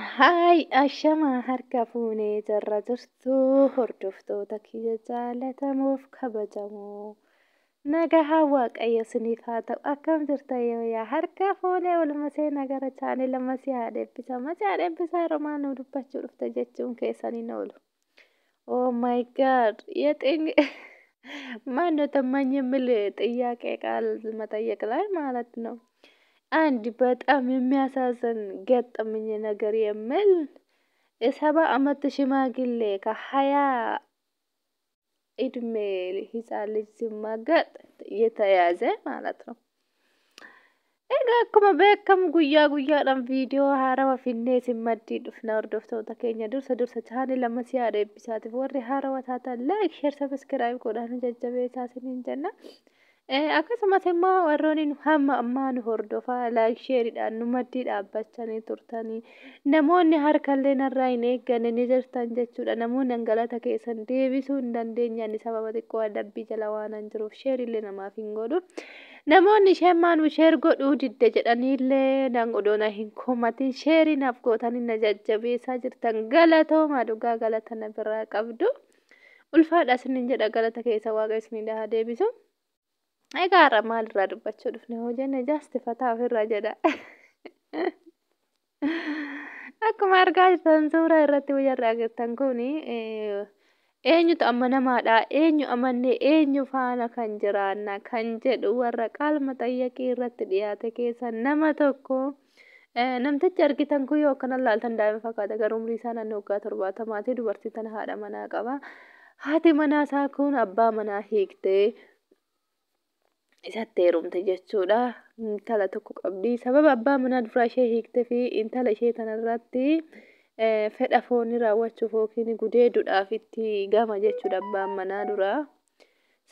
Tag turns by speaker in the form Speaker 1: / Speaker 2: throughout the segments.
Speaker 1: Haay ashama harka fuunee jarra jirtuu hordoftoota kiyya jaalatamuuf kabajamoo nagaa waaqayyo isiniif haa ta'u akkam jirtan yaa harka fuunee olma seenaa gara chaanee lama si haadheebbisaa romaan nu dubbachuu dhufte jechuun keessaniin oolu. Oh my god የጤን ማነው ተማኝ የሚል ጥያቄ ቃል መጠየቅ ላይ ማለት ነው። አንድ በጣም የሚያሳዝን ገጠመኝ ነገር የሚል የ70 ዓመት ሽማግሌ ከ20 እድሜ ህፃን ልጅ ሲማገጥ የተያዘ ማለት ነው። akkuma beekamu guyyaa guyyaadhaan viidiyoo haarawaa finnee simmaddii dhufna hordoftoota keenya dursa chaanee lama si haadha eebbisaatiif warri haarawaa taatan like share subscribe godhaan jajjabeessaa isiniin jenna. Akkasumas immoo warroonni hamma ammaa nu hordofaa like shareidhaan nu maddii dhaabbachanii turtanii namoonni harkallee narraa hin eegganne ni jirtan jechuudha. Namoonni hangalata keessan deebisuu hin dandeenyaan sababa xiqqoo adabbii jala waan jiruuf share illee namaaf hin godhu. Namoonni shemmaan sheer godhuu didde jedhaniillee dangodoona hin komatin sheerinaaf gootanii na jajjabeessaa jirtan galatoomaa dhugaa galata na biraa qabdu. Ulfaadha isiniin jedha galata keessa waaqa isinii haa deebisu. Egaa har'a maalirraa dubbachuu dhufne hoo jenne jaastifata ofirraa jedha. Akkuma argaa jirtan suuraa irratti wayarraa jirtan kuni eenyutu amanamaadha eenyu amannee eenyu faana kan jiraanna kan jedhu warra qalma xayyaqii irratti dhiyaate keessa nama tokko namtichi argitan kun yoo kana laaltan daa'ima fakkaata garuu umrii isaa naannoo waggaa 70 dubartii tana haadha manaa qaba. Haati manaa isaa kun abbaa manaa hiiktee isatti heerumte jechuudha. Intala tokko qabdi sababa abbaa manaa duraa ishee hiiktee fi intala ishee tanarratti fedha foonii raawwachuuf yookiin gudeeduudhaaf itti gama jechuudha abbaan manaa duraa.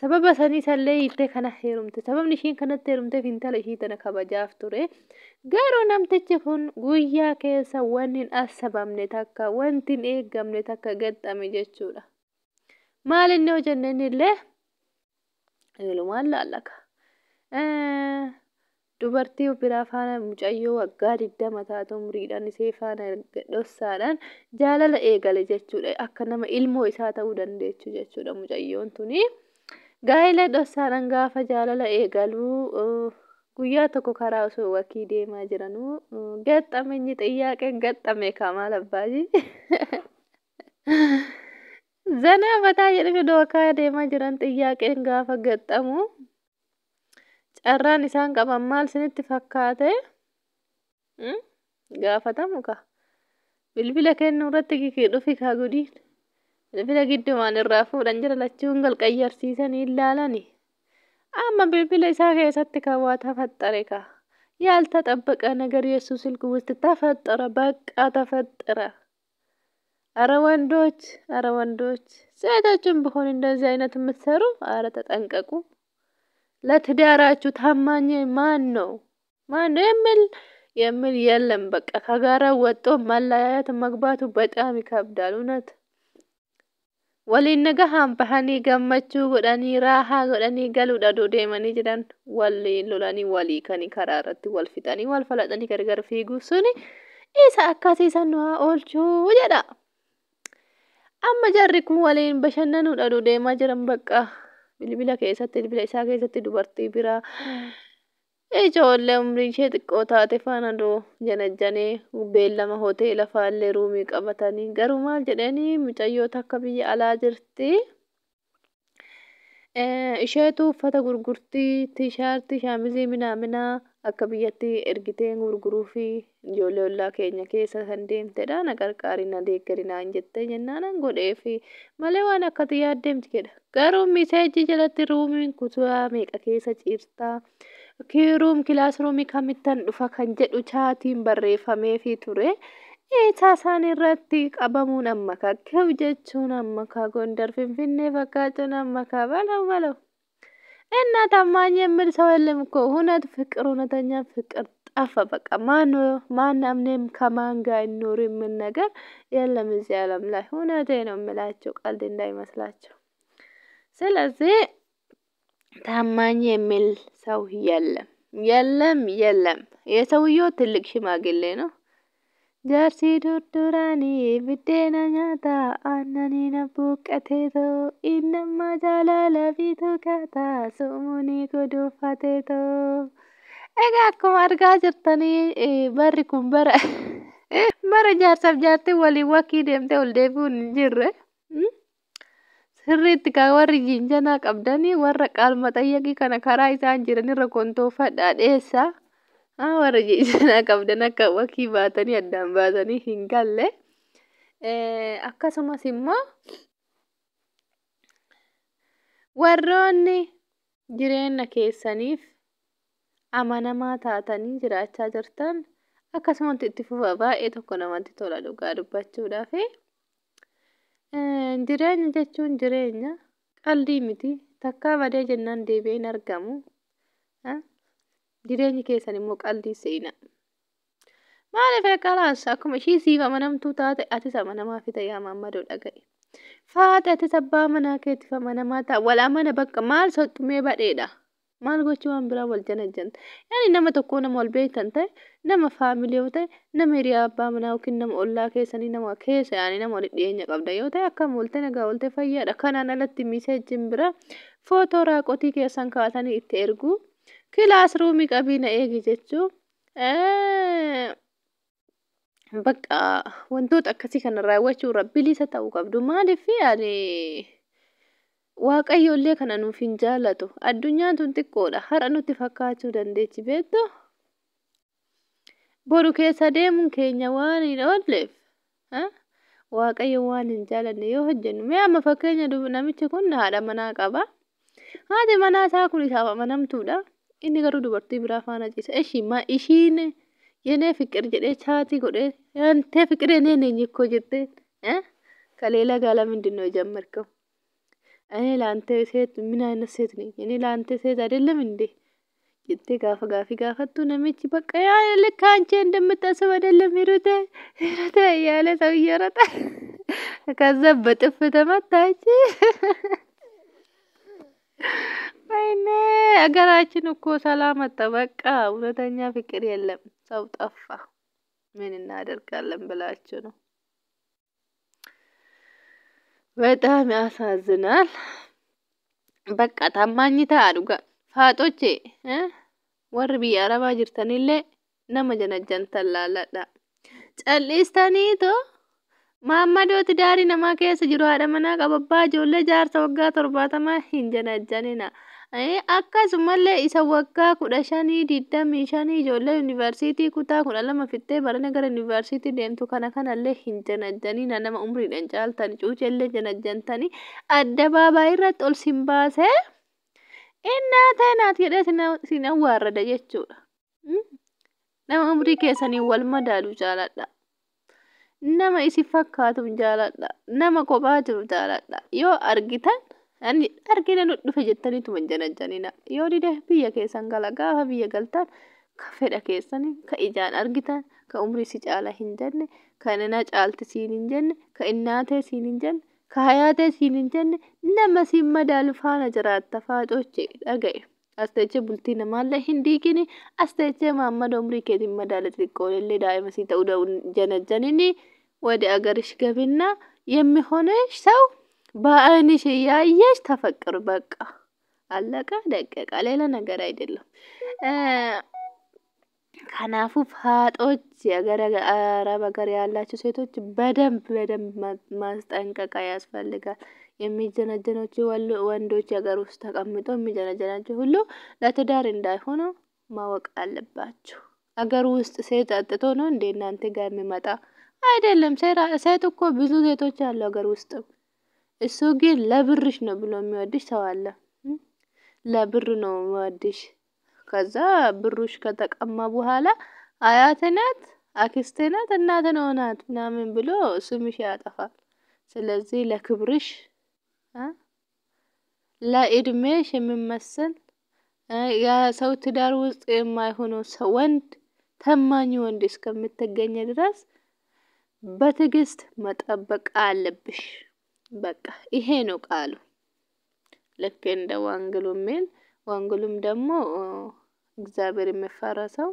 Speaker 1: Sababa sanii sallee hiiktee kana heerumte. Sababni ishiin kanatti heerumteef intala ishii tana kabajaaf ture. Garuu namtichi kun guyyaa keessa wanni hin asabamne takka wanti hin eeggamne takka gaxxame jechuudha. Maal inni hoo jenneen illee walumaan laallaka. Dubartii biraa faana mucayyoo waggaa 20 taatu umriidhaan isee faana dhossaadhaan jaalala eegale jechuudha. Akka nama ilmoo isaa ta'uu dandeechu jechuudha mucayyoon tuni. Gaa'ela dhossaadhaan gaafa jaalala eegaluu guyyaa tokko karaa osoo wakii deemaa jiranuu gaxxameenyi xiyyaaqeen gaxxame kamaal abbaaji. Zanaa mataa jedhame dookaa deemaa jiran xiyyaaqeen gaafa gaxxamu. Carraan isaan qaban maal isinitti fakkaate? Gaafatamu ka. Bilbila kennuu irratti dhufi kaa gudiin. Bilbila giddumaan irraa fuudhan jira lachuun galqayyarsiisanii ilaalani. Amma bilbila isaa keessatti kan waa tafaxxare ka. ያልተጠበቀ ነገር የሱ ስልክ ውስጥ ተፈጠረ። በቃ ተፈጠረ። አረ ወንዶች ሴቶችም ቢሆን እንደዚህ አይነት የምትሰሩ አረ ተጠንቀቁ። ለትዳራችሁ ታማኝ ማን ነው የሚል የለም። በቃ ከጋራ ወጦ መለያየት መግባቱ በጣም ይከብዳል። እውነት ወሊን ነጋሃም በሃኒ ገመቹ ጎዳኒ ራሃ ጎዳኒ ገሉ ዳዶ ደመኒ ጅዳን ወሊ ሎላኒ ወሊ ከኒ ከራረት ወልፊጣኒ ወልፈላጠኒ ገርገር ፊጉሱኒ ኢሳ አካሲሰን ነው ኦልቹ ጀዳ አማ ጀሪኩ ወሊን በሸነኑ ዳዶ ደማ ጅራን በቃ bilbila keessatti bilbila isaa keessatti dubartii biraa ijoollee umriin ishee xiqqoo taate faana janajjanee beellama hoteela faallee ruumii qabatanii garuu maal jedhanii mucayyoo takka biyya alaa jirti. Isheetu uffata gurgurtii tiishaartii shaamizii minaaminaa akka biyyatti ergitee gurguruu fi ijoollee ollaa keenya keessa kan deemtedha. Na qarqaarina deeggarina hin jettee jennaan godhee fi malee waan akkati yaaddeemti jedha. Garuu miseejii jalatti ruumiin kutaa meeqa keessa ciirtaa kiiruum kilaasruumii kamittan dhufa kan jedhu chaatiin barreeffamee fi ture. Isaan irratti qabamuun amma kakkeew jechuun amma ka Gondar Finfinnee fakkaachuun amma ka balau እና ታማኝ የሚል ሰው የለም እኮ እውነት ፍቅር እውነተኛ ፍቅር ጠፋ። በቃ ማን አምኔም ከማን ጋር ይኖር ምን ነገር የለም እዚህ ዓለም ላይ። እውነቴ ነው የምላችሁ ቀልድ እንዳይመስላችሁ። ስለዚህ ታማኝ የሚል ሰው የለም። የሰውየው ትልቅ ሽማግሌ ነው jaarsi durduraanii biddeena nyaata aannanii na buqqateetoo innamma jaalala bitu kaata sumuunii godhuufateetoo. Egaa akkuma argaa jirtanii barri kun bara bara jaarsaaf jaartii waliin wakkii deemtee ol deebi'uun hin jirre. Sirriitti kan warri jinjanaa qabdanii warra qaalma xayyaqii kana karaa isaan jiranirra kontoofadhaa dheessaa. Warra jinjanaa qabdan akka wakkii baatanii addaan baatanii hin galle. Akkasumas immoo warroonni jireenya keessaniif amanamaa taatanii jiraachaa jirtan akkasumatti itti fufa baay'ee tokko namatti tola dhugaa dubbachuudhaaf. Jireenya jechuun jireenya qalbii miti takkaa badee jennaan deebi'ee hin argamu. Jireenyi keessan immoo qalbii seenaa. Maaliif qalaas akkuma ishii siif amanamtuu taate atis amanamaa fi ta'ee Maammadoo dhaga'i. Faati atis abbaa manaa keetiif amanamaa ta'a. Wal amana bakka maal soxxumee badheedha. Maal gochuu waan biraa wal janajjanta. Yaani nama tokko nama wal beektan ta'e nama faamilii yoo ta'e nama hiriyaa abbaa manaa yookiin nama ollaa keessanii nama keessa yaani nama walitti dhiyeenya qabda yoo ta'e akkam oolte nagaa oolte fayyaadha. Kanaan alatti miseejjiin bira footoo raaqotii keessan kaasanii itti ergu. Kilaasruumii qabii na eegi jechuun bakka wantoota akkasii kana raawwachuu bilisa ta'uu qabdu. Maaliif yaani Waaqayyoollee kana nuuf hin jaallatu. Addunyaan tun xiqqoodha. Har'a nutti fakkaachuu dandeechi beektu. Boru keessa deemuun keenya waan hin oolleef Waaqayyo waan hin jaallanne yoo hojjennu. Mee amma fakkeenya namichi kun haadha manaa qaba. Haati manaa isaa kun isaaf amanamtuudha. Inni garuu dubartii biraa faana ciisa. Ishiin yenee fiqir jedhee chaatii godhee yantee fiqiree neenye እኮ jettee ከሌላ ጋር ለምንድን ነው የጀመርከው? እኔ ለአንተ ሴት ምን አይነት ሴት ነኝ? እኔ ለአንተ ሴት አይደለም እንዴ? jettee gaafi gaafattu namichi bakka yaa ልክ አንቺ እንደምታስብ አይደለም ሂሩቴ እያለ ሰውዬው ሮጠ። ከዛ በጥፍ ተመታች። ወይኔ አገራችን እኮ ሰላም አጣ። በቃ እውነተኛ ፍቅር የለም፣ ሰው ጠፋ። ምን እናደርጋለን ብላችሁ ነው። በጣም ያሳዝናል። በቃ ታማኝታ አዱጋ ፋጦቼ ወር ቢያ አረባ ጅርተንillee nama janajjantan laaladha. Cal'istaniito Maammadooti daarii namaa keessa jiru haadha manaa qaba abbaa ijoollee jaarsa waggaa 70 hin janajjanina. Akkasumallee isa waggaa 15 25 ijoollee yuunivarsiitii kutaa 12 fittee barana gara yuunivarsiitii deemtu kanallee hin janajjanina. Nama umriidhaan caaltan cuucellee janajjantanii addabaabaayii irratti ol simbaasee innaa naati jedhee sin awwaarrada jechuudha. Nama umrii keessanii wal madaalu jaaladha. Nama isi fakkaatu jaaladha. Nama kophaa jiru jaaladha. Yoo argitan argina nu dhufe jettaniituma janajjanina. Yoo dide biyya keessan gala. Gaafa biyya galtan ka fedha keessanii ka ijaan argitan ka umrii si caala hin jenne ka nana caalti siin hin jenne ka innaatee siin hin jenne ka hayaatee siin hin jenne nama siin madaalu faana jiraatta faaxooche dhagaye. Asteechee bultii namaallee hin diigini. Asteechee Maammadoo umrii keetiin madaala xixiqqoollee daa'ima sii ta'uu janajjanini. ወደ አገርሽ ገቢና የሚሆነሽ ሰው በአይንሽ እያየሽ ተፈቅር። በቃ አለቀ ደቀቀ። ሌላ ነገር አይደለም። ከናፉ ፋጦች አረብ ሀገር ያላችሁ ሴቶች በደንብ ማስጠንቀቅ ያስፈልጋል። የሚጀነጀኖቹ ወንዶች ሀገር ውስጥ ተቀምጠው የሚጀነጀናቸው ሁሉ ለትዳር እንዳይሆኑ ማወቅ አለባችሁ። ሀገር ውስጥ ሴት አጥቶ ነው እንደ እናንተ ጋር የሚመጣ አይደለም። ሴት እኮ ብዙ ሴቶች አሉ ሀገር ውስጥ። እሱ ግን ለብርሽ ነው ብሎ የሚወድሽ ሰው አለ። ለብር ነው የሚወድሽ። ከዛ ብሩሽ ከተቀማ በኋላ አያት ናት፣ አክስት ናት፣ እናት ነው ናት ምናምን ብሎ ስምሽ ያጠፋል። ስለዚህ ለክብርሽ ለእድሜሽ የሚመስል የሰው ትዳር ውስጥ የማይሆነው ሰው ወንድ ተማኝ ወንድ እስከምትገኝ ድረስ በትዕግስት መጠበቅ አለብሽ። በቃ ይሄ ነው ቃሉ። ልክ እንደ ወንጌሉም ሚል ወንጌሉም ደግሞ እግዚአብሔር የሚፈራ ሰው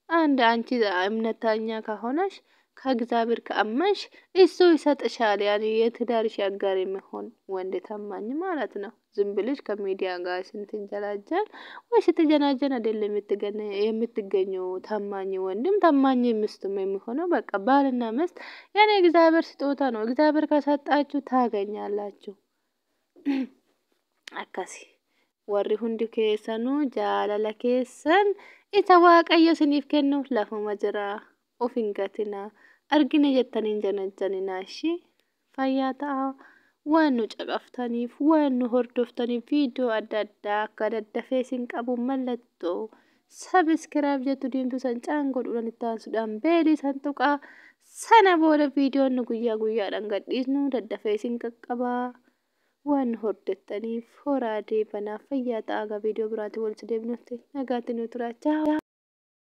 Speaker 1: አንቺ እምነተኛ ከሆነሽ ከእግዚአብሔር ከአመንሽ እሱ ይሰጥሻል። ያኔ የትዳርሽ አጋር የሚሆን ወንድ ታማኝ ማለት ነው። ዝም ብለሽ ከሚዲያ ጋር ስትንጀላጀል ወይ ስትጀናጀን አይደለም የምትገኘው። ታማኝ ወንድም ታማኝ ሚስትም የሚሆነው በቃ ባልና ሚስት ያኔ እግዚአብሔር ስጦታ ነው። እግዚአብሔር ከሰጣችሁ ታገኛላችሁ። አካሲ warri hundi keessanuu jaalala keessan isa waaqayyo isiniif kennu lafuma jira of hin gatinaa argine jettaniin janajjaninaa ishii fayyaa ta'a waan nu caqaftaniif waan nu hordoftaniif viidiyoo adda addaa akka daddafee isin qabu mallattoo sabiskiraayib jettu diimtuu san caangodhuudhaan itti aansuudhaan beelii san tuqaa sana booda viidiyoon nu guyyaa guyyaadhaan gadhiisnu daddafee isin qaqqabaa. waan hordettaniif horaa deebanaa fayyaa ta'aa gaa viidiyoo biraatti walitti deebinutti nagaatti nu turaa.